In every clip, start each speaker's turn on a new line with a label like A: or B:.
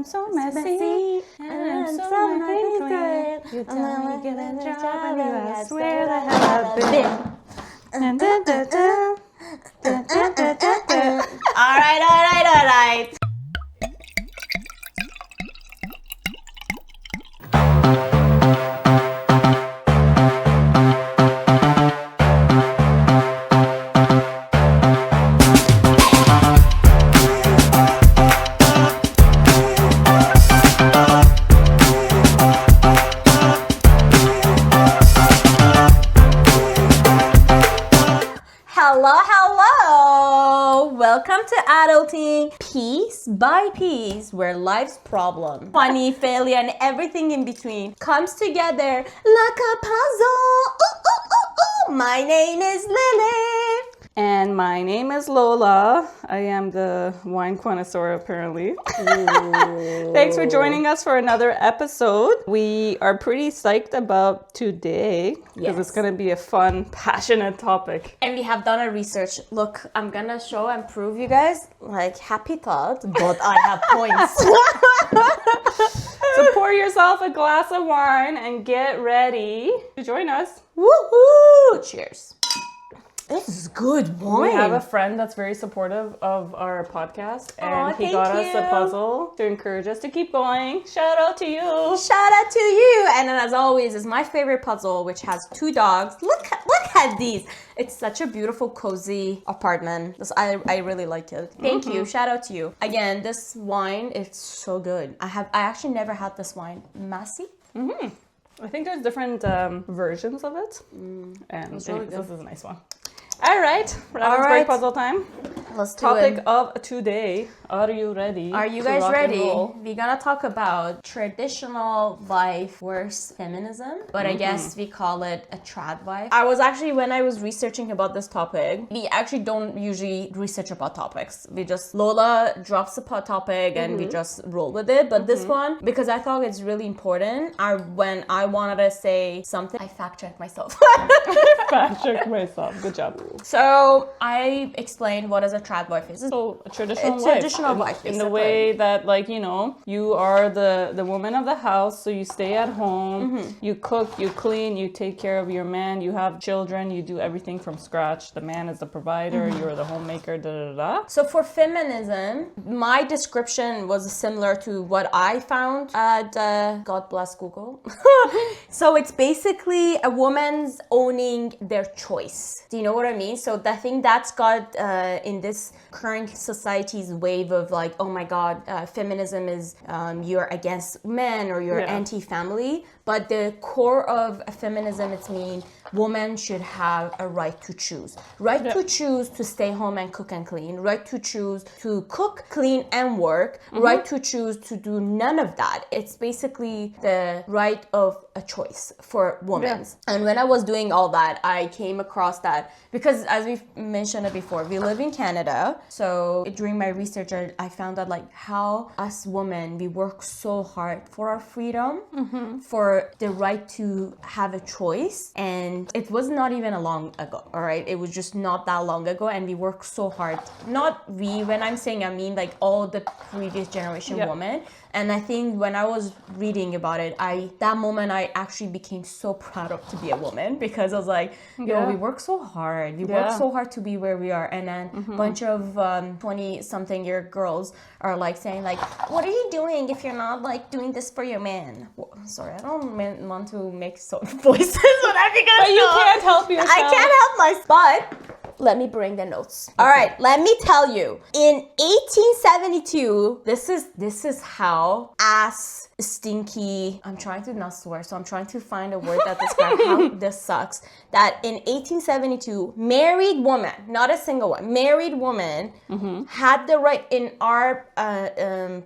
A: so messy, and I'm so not clean. You tell me get a job, and I swear the hell I've been.
B: All right. Hello. Welcome to Adulting, piece by piece, where life's problem, funny, failure, and everything in between comes together like a puzzle. My name is Lily.
A: And my name is Lola. I am the wine connoisseur, apparently. Thanks for joining us for another episode. We are pretty psyched about today because it's going to be a fun, passionate topic.
B: And we have done a research. Look, I'm going to show and prove you guys, like, happy thought, but I have points.
A: So pour yourself a glass of wine and get ready to join us.
B: Woohoo! Cheers. This is good wine.
A: We have a friend that's very supportive of our podcast, and he got us a puzzle to encourage us to keep going. Shout out to you.
B: Shout out to you. And then, as always, is my favorite puzzle, which has two dogs. Look at these. It's such a beautiful, cozy apartment. I really like it. Thank you. Shout out to you. Again, this wine is so good. I actually never had this wine. Massy?
A: I think there's different versions of it, and this is a nice one. All right, break puzzle time.
B: Let's do
A: Topic
B: it.
A: of today. Are you ready?
B: Are you guys ready? We're gonna talk about traditional life versus feminism, but I guess we call it a tradwife. When I was researching about this topic, we actually don't usually research about topics. Lola drops a topic and we just roll with it. But this one, because I thought it's really important, when I wanted to say something, I fact-checked myself.
A: Fact-check myself. Good job.
B: So I explained what is a tradwife is.
A: So a traditional wife. In the way that, like, you are the woman of the house, so you stay at home, you cook, you clean, you take care of your man, you have children, you do everything from scratch. The man is the provider, you're the homemaker,
B: So for feminism, my description was similar to what I found at God bless Google. So it's basically a woman's owning their choice. Do you know what I mean? So I think that's got in this current society's wave of like, oh my God, feminism is you're against men or you're anti-family. But the core of feminism, it's mean women should have a right to choose. To choose to stay home and cook and clean. Right to choose to cook, clean, and work. Right to choose to do none of that. It's basically the right of a choice for women. Yeah. And when I was doing all that, I came across that because, as we've mentioned it before, we live in Canada. So during my research, I found out like how us women, we work so hard for our freedom, for the right to have a choice. And it was not even a long ago, all right? It was just not that long ago. And we work so hard. Not we, when I'm saying, I mean like all the previous generation women. And I think when I was reading about it, that moment I actually became so proud of to be a woman because I was like, yo, we work so hard. We work so hard to be where we are. And then a bunch of 20-something-year girls are like saying like, what are you doing if you're not like doing this for your man? Well, sorry, I don't want to make soft voices when I think
A: But you can't help yourself.
B: I can't help myself. But let me bring the notes. All right, let me tell you. In 1872, this is how ass stinky. I'm trying to not swear, so I'm trying to find a word that describes how this sucks. That in 1872, married woman, not a single one, married woman had the right in our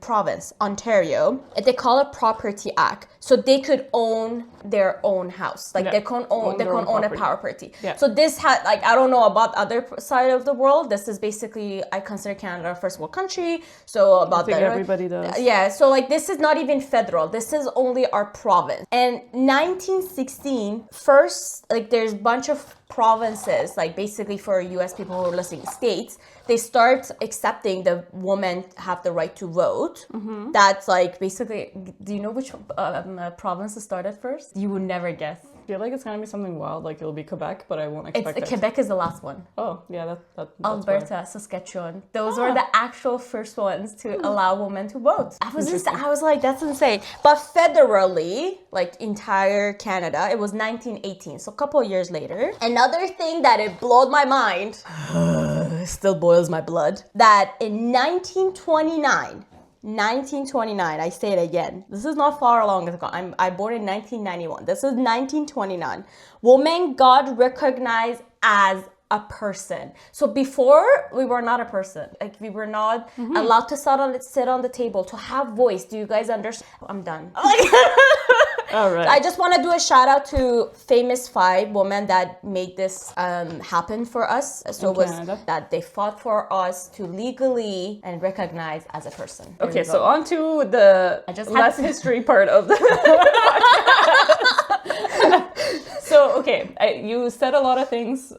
B: province, Ontario. They call it Property Act, so they could own their own house. Like they can own a property. Yeah. So this had like I don't know about other side of the world. This is basically I consider Canada a first world country. So about that,
A: everybody does.
B: Yeah. So like this is not even federal. This is only our province. And 1916, first like there's a bunch of provinces, like basically for US people who are listening, states, they start accepting the women have the right to vote. That's like basically, do you know which province it started first? You would never guess.
A: I feel like it's gonna be something wild, like it'll be Quebec, but I won't expect it.
B: Quebec is the last one.
A: Oh, yeah, that's
B: Alberta, Saskatchewan. Those were the actual first ones to allow women to vote. I was like, that's insane. But federally, like entire Canada, it was 1918. So a couple of years later. Another thing that it blowed my mind, still boils my blood, that in 1929, I say it again. This is not far along ago. I born in 1991. This is 1929. Women got recognized as a person. So before, we were not a person. Like we were not allowed to sit on the table, to have voice. Do you guys understand? I'm done.
A: All right.
B: I just want to do a shout out to famous 5 women that made this happen for us. So it was that they fought for us to legally and recognize as a person.
A: Okay, so on to the less history part of the So, okay, you said a lot of things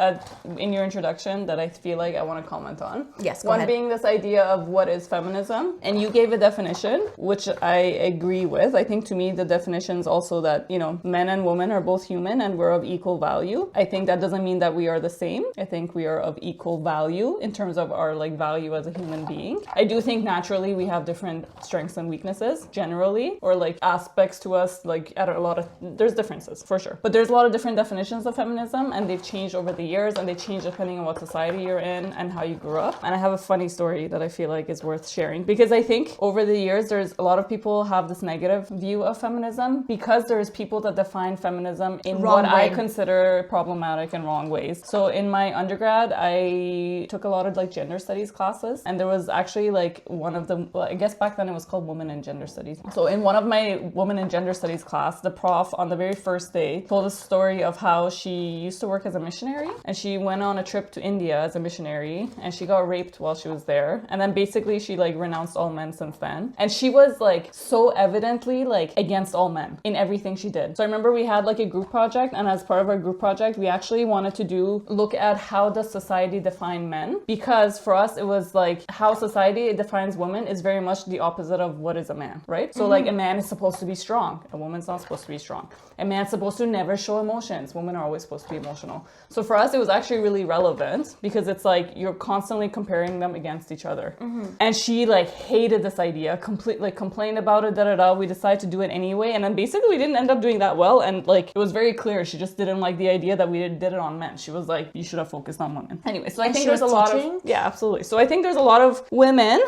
A: in your introduction that I feel like I want to comment on.
B: Yes, go
A: One
B: ahead.
A: being this idea of what is feminism, and you gave a definition, which I agree with. I think to me the definition is also that, you know, men and women are both human and we're of equal value. I think that doesn't mean that we are the same. I think we are of equal value in terms of our like value as a human being. I do think naturally we have different strengths and weaknesses generally, or like aspects to us, like at a lot of, there's differences for sure, but there's a lot of different definitions of feminism, and they've changed over the years, and they change depending on what society you're in and how you grew up. And I have a funny story that I feel like is worth sharing, because I think over the years there's a lot of people have this negative view of feminism because there's people that define feminism in what I consider problematic and wrong ways. So in my undergrad I took a lot of like gender studies classes, and there was actually like one of them, well, I guess back then it was called Women in Gender Studies. So in one of my Women in Gender Studies class, the prof on the very first day told a story of how she used to work as a missionary, and she went on a trip to India as a missionary, and she got raped while she was there, and then basically she like renounced all men since then. And she was like so evidently like against all men in everything she did. So I remember we had like a group project, and as part of our group project we actually wanted to look at how does society define men, because for us it was like how society defines women is very much the opposite of what is a man, right? So like a man is supposed to be strong, a woman's not supposed to be strong. A man's supposed to never show emotions, women are always supposed to be emotional. So for us it was actually really relevant, because it's like you're constantly comparing them against each other. And she like hated this idea, completely complained about it, we decided to do it anyway, and then basically we didn't end up doing that well, and like it was very clear she just didn't like the idea that we did it on men. She was like, you should have focused on women. Anyway, so I think there's a lot of, yeah, absolutely. So I think there's a lot of women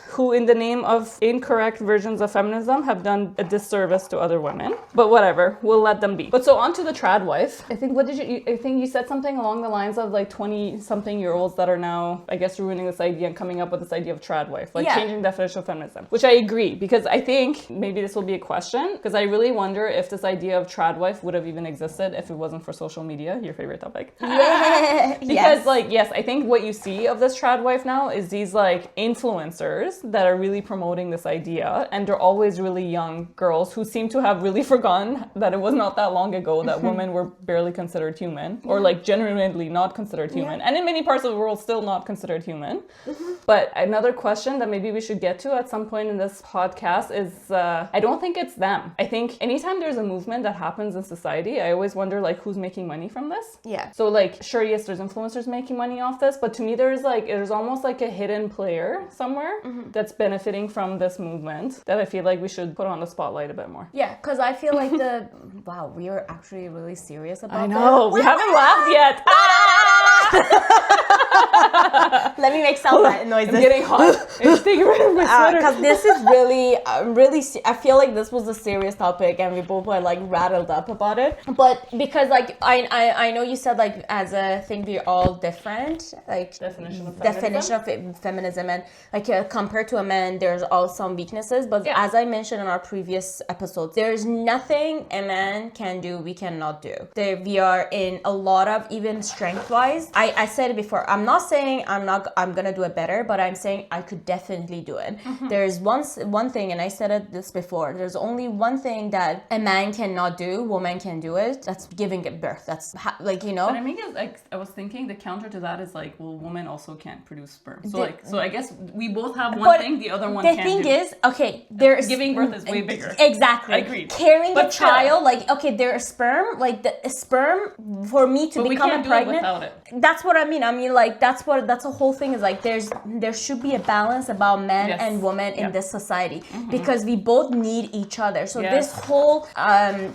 A: who in the name of incorrect versions of feminism have done a disservice to other women. But whatever, we'll let them be. But so on to the trad wife. I think, I think you said something along the lines of like 20-something-year-olds that are now, I guess, ruining this idea and coming up with this idea of trad wife, like changing the definition of feminism, which I agree, because I think maybe this will be a question, because I really wonder if this idea of trad wife would have even existed if it wasn't for social media, your favorite topic.
B: Yeah.
A: Because like, yes, I think what you see of this trad wife now is these like influencers that are really promoting this idea, and they're always really young girls who seem to have really forgotten that it was not that long ago that women were barely considered human, or like genuinely not considered human, and in many parts of the world still not considered human. But another question that maybe we should get to at some point in this podcast is I don't think it's them. I think anytime there's a movement that happens in society, I always wonder like who's making money from this. So like, sure, yes, there's influencers making money off this, but to me there's almost like a hidden player somewhere that's benefiting from this movement that I feel like we should put on the spotlight a bit more.
B: Yeah, because I feel like wow, we are actually really serious about
A: I know, we haven't laughed yet.
B: Let me make sound noises.
A: I'm getting hot. I'm taking rid of my sweater.
B: Because this is really, I feel like this was a serious topic, and we both were like rattled up about it. But because like I know you said like as a thing we're all different, like definition of feminism, and like compared to a man, there's all some weaknesses. But as I mentioned in our previous episodes, there's nothing a man can do we cannot do. We are in a lot of, even strength wise. I said it before. I'm not saying I'm gonna do it better, but I'm saying I could definitely do it. There's one thing, and I said this before. There's only one thing that a man cannot do, woman can do it. That's giving it birth. That's like, you know.
A: But I mean, like, I was thinking the counter to that is like, well, women also can't produce sperm. So I guess we both have one thing, the other one can't.
B: The thing is, okay, there's
A: giving birth is way bigger.
B: Exactly.
A: I agree.
B: Carrying a child, like, okay, there's sperm, like the sperm for me to become pregnant.
A: Without it.
B: That's what I mean. I mean, like, that's the whole thing is, like, there should be a balance about men and women in this society, because we both need each other. So this whole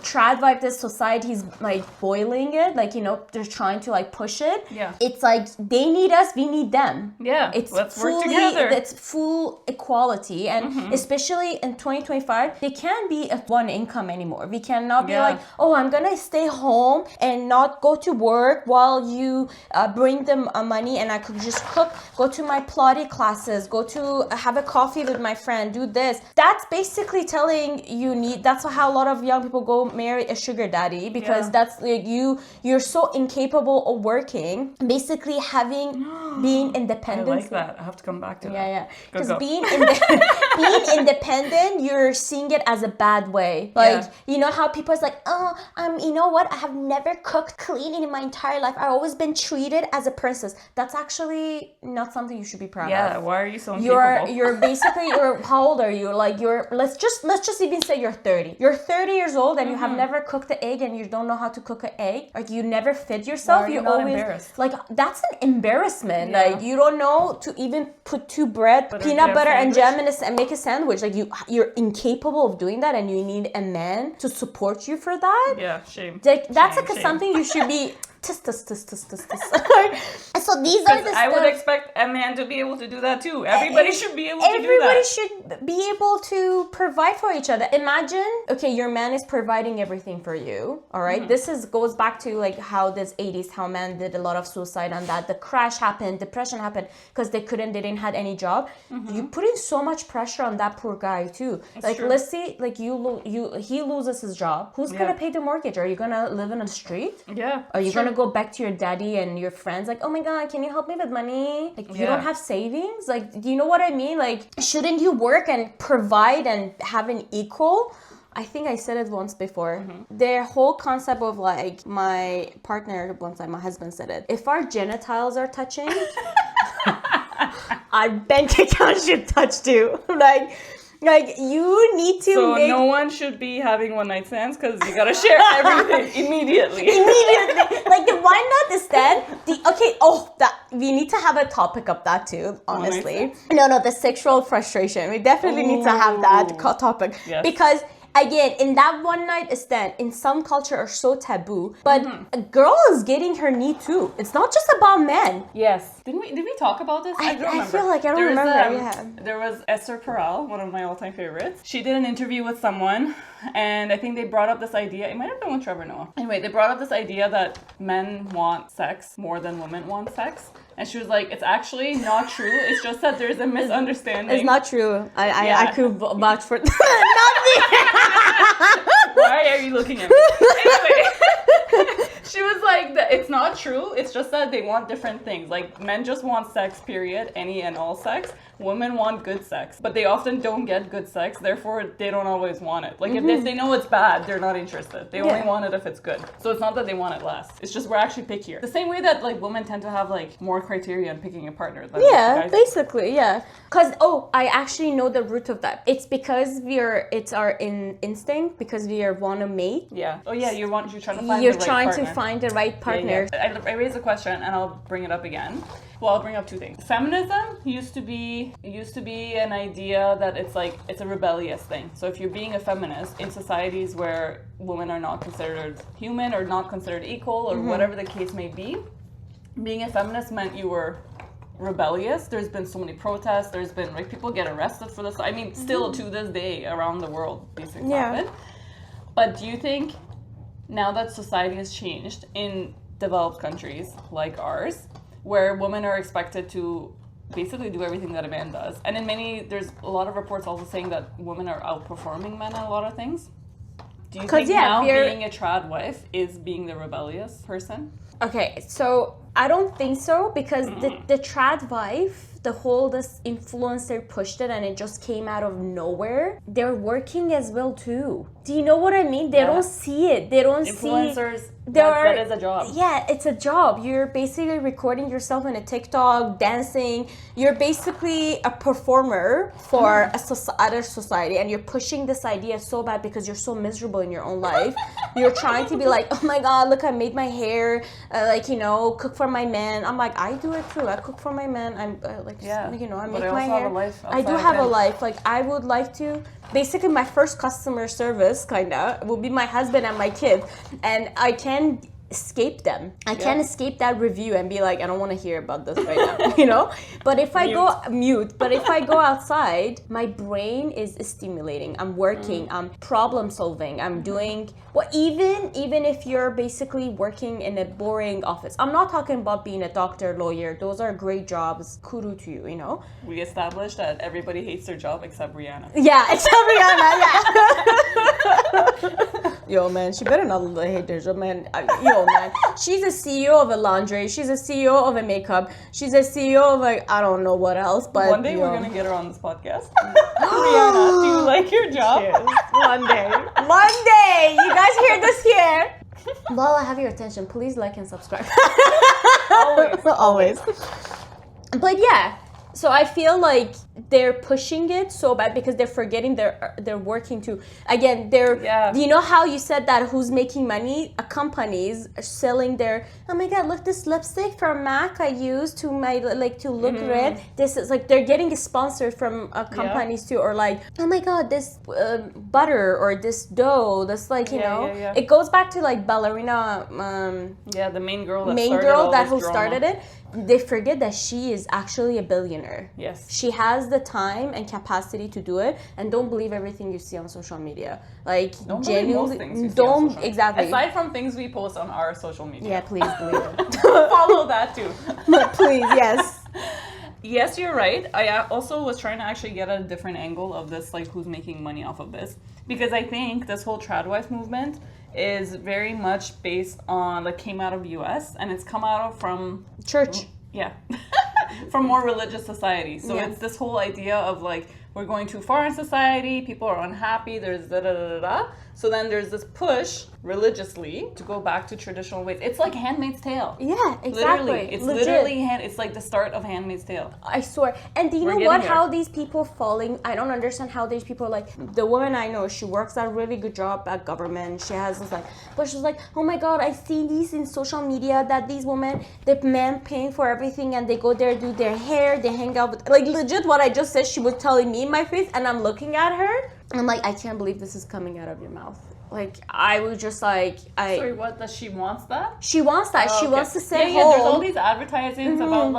B: tradwife, this society is like boiling it, like, you know, they're trying to like push it.
A: Yeah.
B: It's like they need us, we need them.
A: Yeah.
B: It's
A: let's work together.
B: It's full equality, and especially in 2025, they can't be at one income anymore. We cannot be like, oh, I'm gonna stay home and not go to work while you bring them money, and I could just cook, go to my Pilates classes, go to have a coffee with my friend, do this. That's basically telling that's how a lot of young people go marry a sugar daddy, because that's like you're so incapable of working, basically being independent.
A: I like that. I have to come back to that.
B: Yeah. Because being independent, you're seeing it as a bad way. Like, you know how people is like, oh, you know what? I have never cooked clean in my entire life. I've always been treated as a princess. That's actually not something you should be proud of.
A: Yeah, why are you so incapable?
B: You're basically, how old are you? Like, let's just even say you're 30. You're 30 years old and you have never cooked an egg, and you don't know how to cook an egg. Like, you never fed yourself.
A: Why are you
B: always
A: embarrassed?
B: like, that's an embarrassment. Like, you don't know to even put two bread, peanut butter and jam and make a sandwich. Like, you're incapable of doing that, and you need a man to support you for that.
A: Yeah, shame.
B: Like, that's
A: shame.
B: something you should be. So these are the
A: I would expect a man to be able to do that too. Everybody should be able to do that.
B: Everybody should be able to provide for each other. Imagine, okay, your man is providing everything for you, all right? This goes back to like how this 80s, how men did a lot of suicide, and that the crash happened, depression happened because they didn't have any job. You put in so much pressure on that poor guy too.
A: It's
B: like,
A: true.
B: let's see, like he loses his job. Who's gonna pay the mortgage? Are you gonna live in the street?
A: Yeah.
B: Are you gonna go back to your daddy and your friends like, oh my god, can you help me with money? Like, you don't have savings? Like, do you know what I mean? Like, shouldn't you work and provide and have an equal? I think I said it once before. The whole concept of like, my partner, one time my husband said it, if our genitals are touching, our bank account should touch too. Like, you need to
A: So no one should be having one night stands because you gotta share everything immediately.
B: Like, why not instead? We need to have a topic of that too, honestly. No, the sexual frustration. We definitely need to have that topic. Yes. Because, again, in that one night stand, in some culture are so taboo, but a girl is getting her need too. It's not just about men.
A: Yes. Did we talk about this? I don't remember.
B: I feel like I don't remember.
A: There was Esther Perel, one of my all-time favorites. She did an interview with someone, and I think they brought up this idea. It might have been with Trevor Noah. Anyway, they brought up this idea that men want sex more than women want sex. And she was like, it's actually not true. It's just that there's a misunderstanding.
B: It's not true. I could vouch for not me.
A: Why are you looking at me? Anyway, she was like, it's not true. It's just that they want different things. Like, men just want sex, period. Any and all sex. Women want good sex. But they often don't get good sex. Therefore, they don't always want it. Like, if they know it's bad, they're not interested. They only want it if it's good. So it's not that they want it less. It's just we're actually pickier. The same way that, like, women tend to have, like, more criteria in picking a partner. Than guys.
B: Basically, yeah. Because, I actually know the root of that. It's because it's our instinct, because we want to mate.
A: Yeah. Oh, yeah, you're trying to find the right partner.
B: You're trying to find the right partner.
A: Yeah. I raised a question, and I'll bring it up again. Well, I'll bring up two things. Feminism used to be an idea that it's a rebellious thing. So if you're being a feminist in societies where women are not considered human or not considered equal or whatever the case may be, being a feminist meant you were rebellious. There's been so many protests. There's been people get arrested for this. I mean, still to this day around the world, these things happen. But do you think now that society has changed in developed countries like ours, where women are expected to basically do everything that a man does. And there's a lot of reports also saying that women are outperforming men in a lot of things. Do you think now being a trad wife is being the rebellious person?
B: Okay, so I don't think so, because the trad wife, the whole this influencer pushed it and it just came out of nowhere. They're working as well too. Do you know what I mean? They don't see it. They don't
A: influencers,
B: see
A: that is a job.
B: Yeah, it's a job. You're basically recording yourself in a TikTok, dancing. You're basically a performer for other society, and you're pushing this idea so bad because you're so miserable in your own life. You're trying to be like, oh my god, look, I made my hair, cook for my man. I'm like, I do it too. I cook for my man. I'm I make my hair. I do have a life. Like, I would like to. Basically, my first customer service will be my husband and my kid, and I can't escape them. I can't escape that review and be like, I don't want to hear about this right now, But if I go mute, but if I go outside, my brain is stimulating. I'm working. I'm problem solving. I'm doing even if you're basically working in a boring office. I'm not talking about being a doctor, lawyer. Those are great jobs. Kudos to you,
A: We established that everybody hates their job except Rihanna.
B: Yeah, except Rihanna. Yeah. Yo, man, she better not hate her job, man. Man, she's a CEO of a laundry. She's a CEO of a makeup. She's a CEO of I don't know what else. But
A: one day we're gonna get her on this podcast. Rihanna, do you like your job?
B: Cheers. One day, you guys hear this here. While I have your attention, please like and subscribe. Always. But yeah. So I feel like they're pushing it so bad because they're forgetting they're working too. Again, you know how you said that who's making money? Companies are selling their, oh my god, look, this lipstick from MAC I use to to look red. This is they're getting sponsored from companies too, or oh my god, this butter or this dough. This it goes back to ballerina.
A: The main girl
B: who started it. They forget that she is actually a billionaire.
A: Yes.
B: She has the time and capacity to do it, and don't believe everything you see on social media.
A: Don't believe most things you see on social media.
B: Exactly.
A: Aside from things we post on our social media.
B: Yeah, please believe it.
A: Follow that too.
B: Please, yes.
A: Yes, you're right. I also was trying to actually get a different angle of this, who's making money off of this. Because I think this whole tradwife movement is very much based on, came out of the US, and it's come out from...
B: church.
A: Yeah. From more religious society. So it's this whole idea of, we're going too far in society, people are unhappy, there's da-da-da-da-da. So then there's this push religiously to go back to traditional ways. It's like Handmaid's Tale.
B: Yeah, exactly.
A: Literally. It's literally, it's like the start of Handmaid's Tale.
B: I swear. And do you know what? How these people I don't understand how these people, the woman I know, she works at a really good job at government. She has this, but she's like, oh my god, I see these in social media that these women, the men paying for everything, and they go there, do their hair, they hang out with, legit what I just said, she was telling me in my face, and I'm looking at her. I'm like, I can't believe this is coming out of your mouth. I was just
A: Sorry, what? Does she wants that?
B: She wants that. She wants to stay home.
A: Yeah, there's all these advertisements about,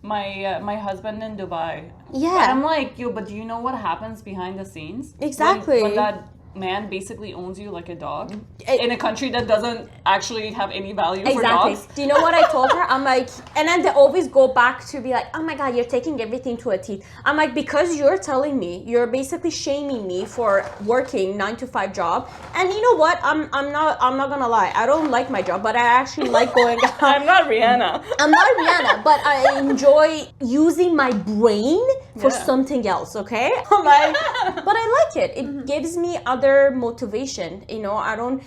A: my husband in Dubai.
B: Yeah.
A: And I'm like, but do you know what happens behind the scenes?
B: Exactly.
A: When that man basically owns you like a dog in a country that doesn't actually have any value for dogs.
B: Do you know what I told her? I'm like, and then they always go back to be like, oh my god, you're taking everything to a T. I'm like, because you're telling me, you're basically shaming me for working 9-to-5 job. And you know what? I'm not gonna lie. I don't like my job, but I actually like going out.
A: I'm not Rihanna.
B: But I enjoy using my brain for something else, okay? But I like it. It gives me other motivation,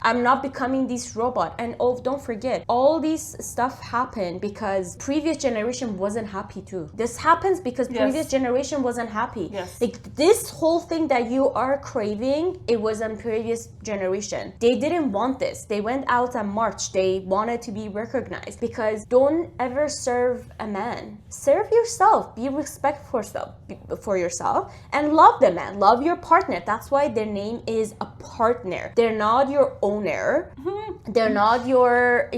B: I'm not becoming this robot. And don't forget, all these stuff happened because previous generation wasn't happy too. This happens because previous generation wasn't happy.
A: Yes.
B: This whole thing that you are craving, it was in previous generation. They didn't want this. They went out and marched. They wanted to be recognized. Because don't ever serve a man. Serve yourself. Be respectful for yourself and love the man. Love your partner. That's why their name is a partner. They're not your owner. They're not your,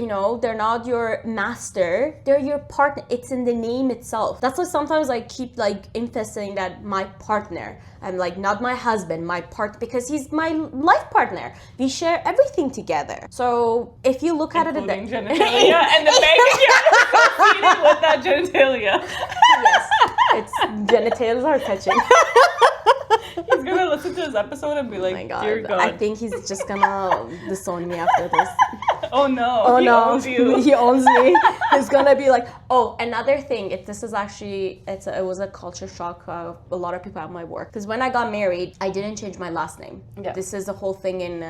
B: they're not your master. They're your partner. It's in the name itself. That's why sometimes I keep emphasizing that my partner. I'm not my husband, my partner, because he's my life partner. We share everything together. So if you look at it,
A: including genitalia, and the bank account is associated with that genitalia.
B: Yes, its genitals are touching.
A: He's gonna listen to this episode and be like,
B: Oh my God.
A: dear God.
B: I think he's just gonna disown me after this.
A: Oh no.
B: Oh
A: he
B: no,
A: owns you.
B: he owns me. He's gonna be like, oh, another thing. This is actually, it was a culture shock. A lot of people at my work. Because when I got married, I didn't change my last name.
A: Yeah.
B: This is a whole thing in,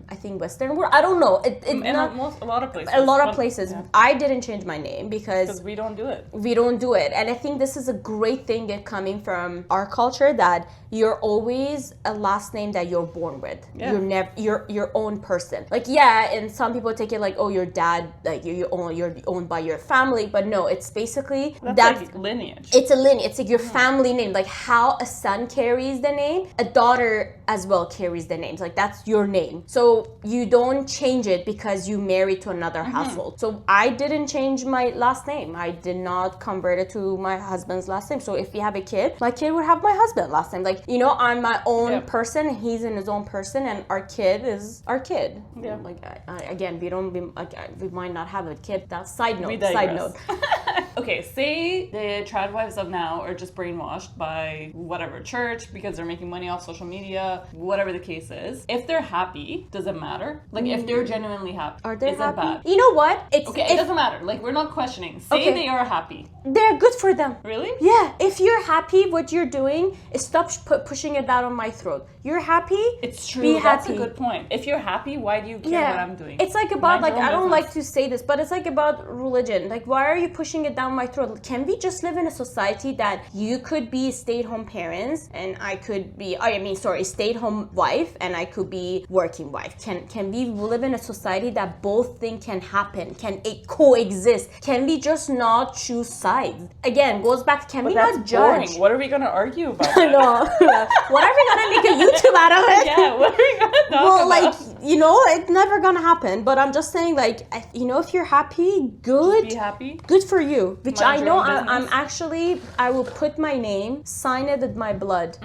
B: I think, Western world. I don't know.
A: A lot of places.
B: A lot of places. Yeah. I didn't change my name because
A: we don't do it.
B: We don't do it. And I think this is a great thing coming from our culture, that you're always a last name that you're born with. Yeah. You're never your own person. Like, yeah, and some people take it like, oh, your dad, like you're owned by your family, but no, it's basically
A: that's like lineage.
B: It's a lineage. It's like your family name. Like how a son carries the name, a daughter as well carries the names. Like that's your name. So you don't change it because you married to another household. So I didn't change my last name. I did not convert it to my husband's last name. So if you have a kid, my kid would have my husband's last name. Like, you know, I'm my own person, and he's in his own person, and our kid is our kid. Yeah. Like again, we might not have a kid. That's side note.
A: Okay, say the tradwives of now are just brainwashed by whatever church because they're making money off social media, whatever the case is. If they're happy, does it matter? Like if they're genuinely happy,
B: are they happy?
A: It bad?
B: You know what?
A: It doesn't matter. Like we're not questioning. Say they are happy.
B: They're good for them.
A: Really?
B: Yeah. If you're happy, what you're doing is stop pushing it down on my throat. You're happy.
A: It's true.
B: Be
A: That's
B: happy.
A: a good point. If you're happy, why do you care what I'm doing?
B: It's like about like I don't like to say this, but it's like about religion. Like why are you pushing it down my throat? Can we just live in a society that you could be stay-at-home parents and I could be stay-at-home wife and I could be working wife? Can we live in a society that both things can happen? Can it coexist? Can we just not choose sides? Again, goes back. Can we not judge?
A: Boring. What are we gonna argue about?
B: No. What are we gonna make a YouTube out of it?
A: Yeah. What are we gonna talk about?
B: Well, like, you know, it's never gonna happen. But I'm just saying, like, you know, if you're happy, good.
A: Just be happy.
B: Good for you. Which
A: Mind
B: I know I'm actually, I will put my name, sign it with my blood,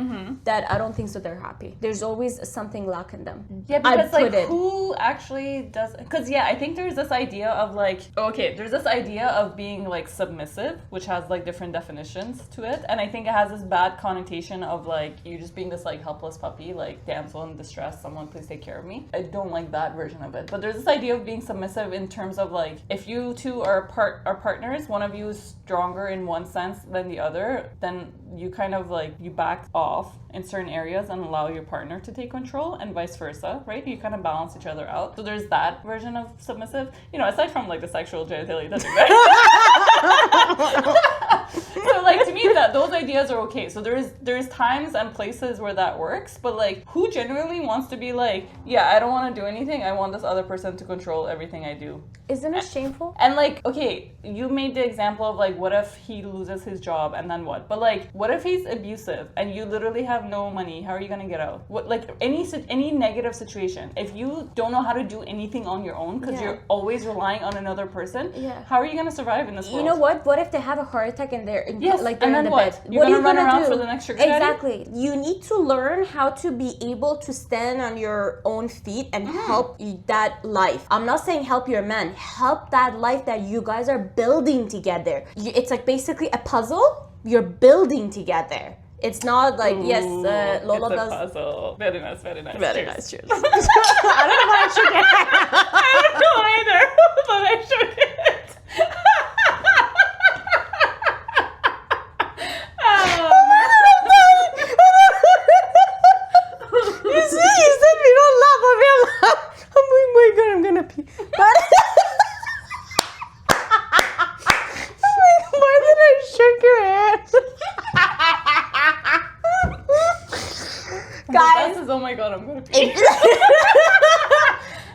B: that I don't think so they're happy. There's always something lacking them.
A: Yeah, because like who actually does, because I think there's this idea of like, there's this idea of being like submissive, which has like different definitions to it. And I think it has this bad connotation of like, you just being this like helpless puppy, like damsel in distress, someone please take care of me. I don't like that version of it. But there's this idea of being submissive in terms of like, if you two are partners, one of you is stronger in one sense than the other, then you kind of like, you back off in certain areas and allow your partner to take control and vice versa, right? You kind of balance each other out. So there's that version of submissive, you know, aside from like the sexual genitalia touching, right? So like to me that those ideas are okay. So there's times and places where that works, but like who genuinely wants to be like, yeah, I don't want to do anything, I want this other person to control everything I do?
B: Isn't it shameful?
A: And like, okay, you made the example of like, what if he loses his job and then what? But like, what if he's abusive and you literally have no money? How are you gonna get out? What, like any negative situation, if you don't know how to do anything on your own because you're always relying on another person, how are you gonna survive in this world?
B: You know what? What if they have a heart attack and they're in, like they're
A: and then
B: in the
A: what?
B: bed?
A: You're
B: What are
A: gonna
B: you
A: run
B: gonna
A: around
B: do?
A: for the next sugar daddy?
B: Exactly. You need to learn how to be able to stand on your own feet and help that life. I'm not saying help your man. Help that life that you guys are building together. It's like basically a puzzle you're building together. It's not like, Lola
A: it's a
B: does.
A: puzzle. Very nice, very nice.
B: Very
A: Cheers.
B: nice, cheers. I don't know why I shook it.
A: I don't know either, but I shook it.
B: You said we don't laugh, but we laugh. I'm like, my God, I'm gonna pee. But why did I shake your hand? Guys,
A: Oh my God, I'm gonna pee.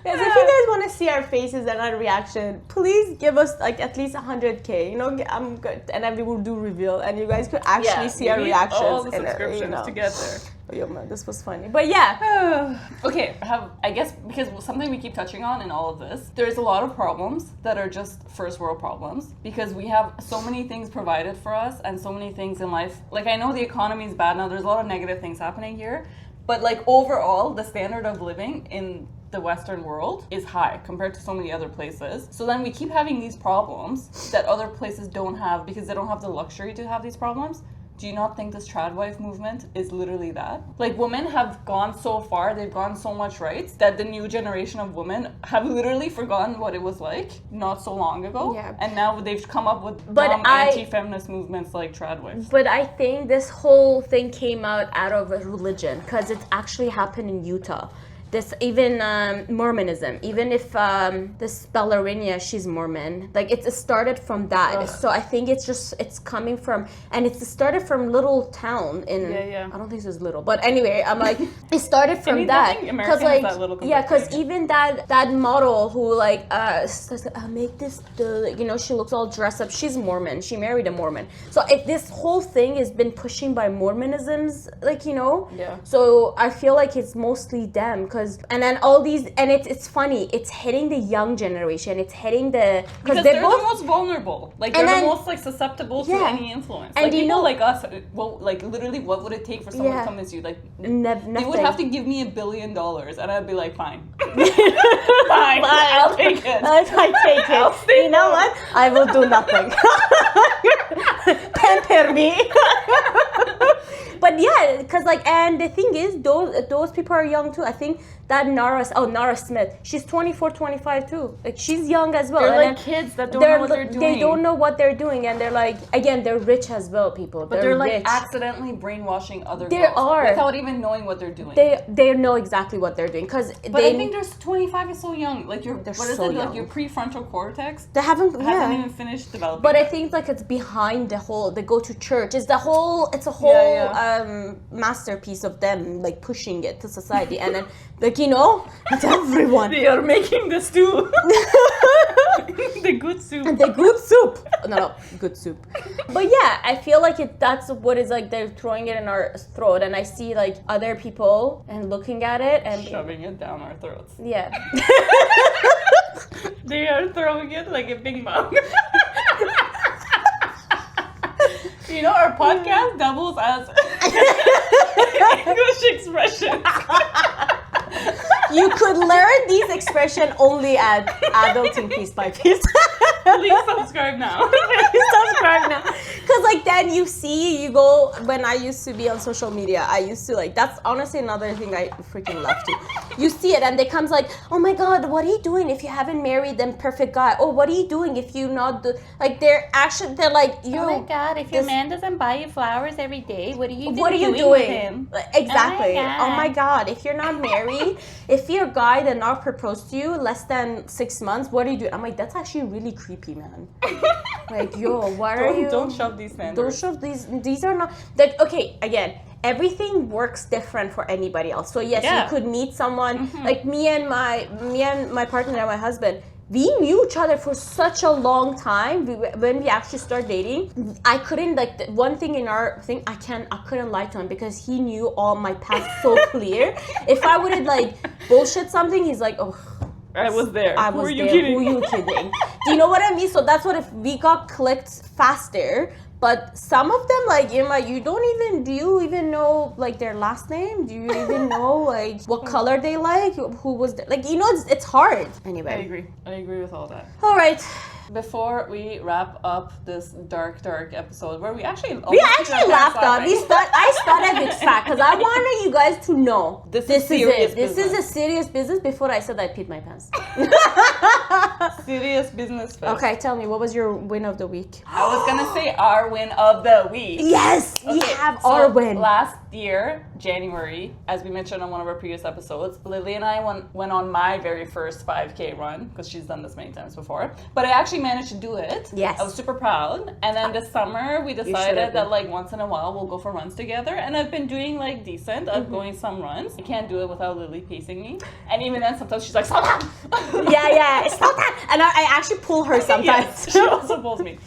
B: Guys, if you guys want to see our faces and our reaction, please give us like at least 100K. You know, I'm good, and then we will do reveal, and you guys could actually see our reactions.
A: All the
B: in
A: subscriptions to get there.
B: Oh, yo, man, this was funny, but yeah.
A: Okay, I guess because something we keep touching on in all of this, there's a lot of problems that are just first world problems because we have so many things provided for us and so many things in life. Like I know the economy is bad now. There's a lot of negative things happening here, but like overall, the standard of living in the Western world is high compared to so many other places. So then we keep having these problems that other places don't have because they don't have the luxury to have these problems. do you not think this tradwife movement is literally that? Like, women have gone so far, they've gone so much rights, that the new generation of women have literally forgotten what it was like not so long ago.
B: Yeah.
A: And now they've come up with dumb anti-feminist movements like tradwives.
B: But I think this whole thing came out of a religion, because it's actually happened in Utah. This even Mormonism, even if this ballerina, she's Mormon, like it started from that. Ugh. So I think it's coming from, and it started from little town in, I don't think it was little, but anyway, I'm like, it started from that. Because like, because even that model who like says, make this, you know, she looks all dressed up, she's Mormon, she married a Mormon. So this whole thing has been pushing by Mormonisms, like, you know.
A: Yeah.
B: So I feel like it's mostly them, and then all these, and it's funny, it's hitting the young generation, it's hitting
A: because they're both the most vulnerable, like they're the most like susceptible to any influence. And like people like us, well, like literally what would it take for someone to convince you? Like
B: nothing.
A: They would have to give me $1 billion and I'd be like, fine. Fine, I'll take it.
B: I take it. You know what? I will do nothing. Pamper me. But yeah, because like, and the thing is, those people are young too. I think that Nara Smith, she's 24, 25 too. Like, she's young as well.
A: They're like kids that don't know what they're doing.
B: They don't know what they're doing, and they're like, again, they're rich as well, people.
A: But they're like
B: rich.
A: accidentally brainwashing other girls without even knowing what they're doing.
B: They know exactly what they're doing, because
A: I think there's 25 is so young. Like your like your prefrontal cortex.
B: They hasn't
A: even finished developing.
B: But I think like it's behind the whole. They go to church. It's a whole masterpiece of them like pushing it to society, and then like, you know, it's everyone.
A: They are making the stew. The good soup.
B: The good soup. No, good soup. But yeah, I feel like that's what is like, they're throwing it in our throat, and I see like other people and looking at it and
A: shoving it down our throats.
B: Yeah.
A: They are throwing it like a big mug. You know, our podcast doubles as English expressions.
B: You could learn these expressions only at Adulting Piece by Piece.
A: Please subscribe now.
B: Please subscribe now. Because like then you go, when I used to be on social media, I used to like, that's honestly another thing I freaking love to. You see it and they comes like, oh my God, what are you doing if you haven't married them perfect guy? Oh, what are you doing if you not do, like they're like, yo.
C: Oh my God, if your man doesn't buy you flowers every day, what are you doing?
B: What are you doing with him? Exactly. Oh my God, if you're not married, if your guy did not propose to you less than 6 months, what are you doing? I'm like, that's actually really creepy, man. Like, yo, why are you?
A: Don't shove these standards.
B: Don't shove these are not that. Okay, again, everything works different for anybody else. So yes, you could meet someone like me and my partner and my husband. We knew each other for such a long time. When we actually started dating, I couldn't like one thing in our thing. I couldn't lie to him because he knew all my past so clear. If I would have like bullshit something, he's like, oh.
A: I was there.
B: I was there. Who are you kidding? Do you know what I mean? So that's what if we got clicked faster. But some of them, like, you know, do you even know, like, their last name? Do you even know, like, what color they like? Who was, like, you know, it's hard. Anyway.
A: I agree with all that.
B: All right.
A: Before we wrap up this dark episode, where we actually
B: laughed out. I started with fact because I wanted you guys to know this is it. This is a serious business. Before I said I peed my pants.
A: Serious business. First.
B: Okay, tell me, what was your win of the week?
A: I was gonna say our win of the week.
B: Yes, we have our win.
A: Last year, January, as we mentioned on one of our previous episodes, Lily and I went on my very first 5K run because she's done this many times before. But I actually managed to do it.
B: Yes.
A: I was super proud. And then this summer, we decided that like once in a while we'll go for runs together. And I've been doing like decent of going some runs. I can't do it without Lily pacing me. And even then, sometimes she's like, stop that!
B: Yeah, stop that! And I actually pull her sometimes.
A: Yes, she also pulls me.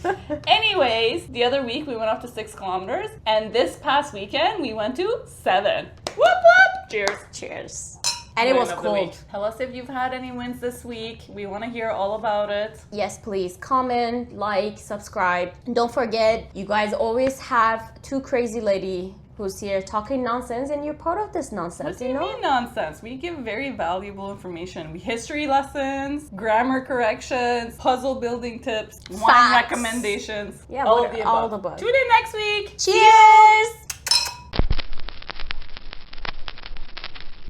A: Anyways, the other week we went up to 6 kilometers. And this past weekend, we went to 7. Whoop whoop! Cheers.
B: Cheers. And it was cold.
A: Tell us if you've had any wins this week. We want to hear all about it.
B: Yes, please. Comment, like, subscribe. And don't forget, you guys always have 2 crazy lady who's here talking nonsense, and you're part of this nonsense.
A: What do you mean nonsense? We give very valuable information. History lessons, grammar corrections, puzzle building tips, wine
B: Facts.
A: recommendations.
B: Yeah,
A: all of the
B: all
A: above.
B: the above.
A: Tune in next week.
B: Cheers!